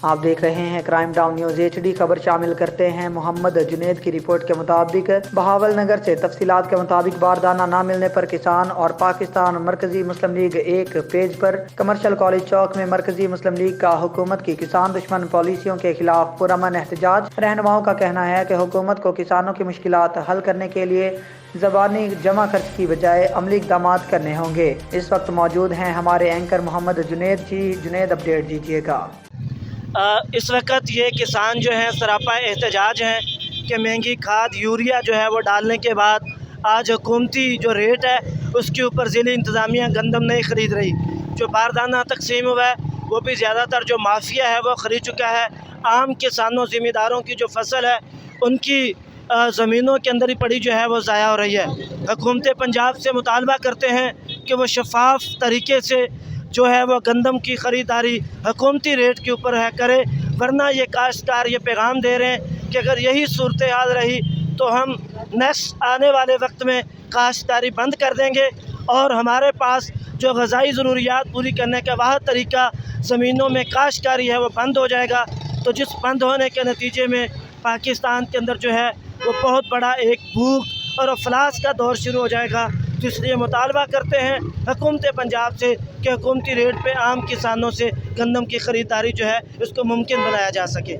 آپ دیکھ رہے ہیں کرائم ٹاؤن نیوز HD۔ خبر شامل کرتے ہیں محمد جنید کی رپورٹ کے مطابق بہاول نگر سے تفصیلات کے مطابق باردانہ نہ ملنے پر کسان اور پاکستان مرکزی مسلم لیگ ایک پیج پر کمرشل کالج چوک میں مرکزی مسلم لیگ کا حکومت کی کسان دشمن پالیسیوں کے خلاف پرامن احتجاج۔ رہنماؤں کا کہنا ہے کہ حکومت کو کسانوں کی مشکلات حل کرنے کے لیے زبانی جمع خرچ کی بجائے عملی اقدامات کرنے ہوں گے۔ اس وقت موجود ہیں ہمارے اینکر محمد جنید جی۔ جنید اپڈیٹ دیجیے گا۔ اس وقت یہ کسان جو ہیں سراپا احتجاج ہیں کہ مہنگی کھاد یوریا جو ہے وہ ڈالنے کے بعد آج حکومتی جو ریٹ ہے اس کے اوپر ضلعی انتظامیہ گندم نہیں خرید رہی۔ جو باردانہ تقسیم ہوا ہے وہ بھی زیادہ تر جو مافیا ہے وہ خرید چکا ہے۔ عام کسانوں ذمہ داروں کی جو فصل ہے ان کی زمینوں کے اندر ہی پڑی جو ہے وہ ضائع ہو رہی ہے۔ حکومت پنجاب سے مطالبہ کرتے ہیں کہ وہ شفاف طریقے سے جو ہے وہ گندم کی خریداری حکومتی ریٹ کے اوپر کرے، ورنہ یہ کاشتکار یہ پیغام دے رہے ہیں کہ اگر یہی صورتحال رہی تو ہم نیکسٹ آنے والے وقت میں کاشتکاری بند کر دیں گے، اور ہمارے پاس جو غذائی ضروریات پوری کرنے کا واحد طریقہ زمینوں میں کاشتکاری ہے وہ بند ہو جائے گا۔ تو جس بند ہونے کے نتیجے میں پاکستان کے اندر جو ہے وہ بہت بڑا ایک بھوک اور افلاس کا دور شروع ہو جائے گا۔ تو اس لیے مطالبہ کرتے ہیں حکومت پنجاب سے کہ حکومتی ریٹ پہ عام کسانوں سے گندم کی خریداری جو ہے اس کو ممکن بنایا جا سکے۔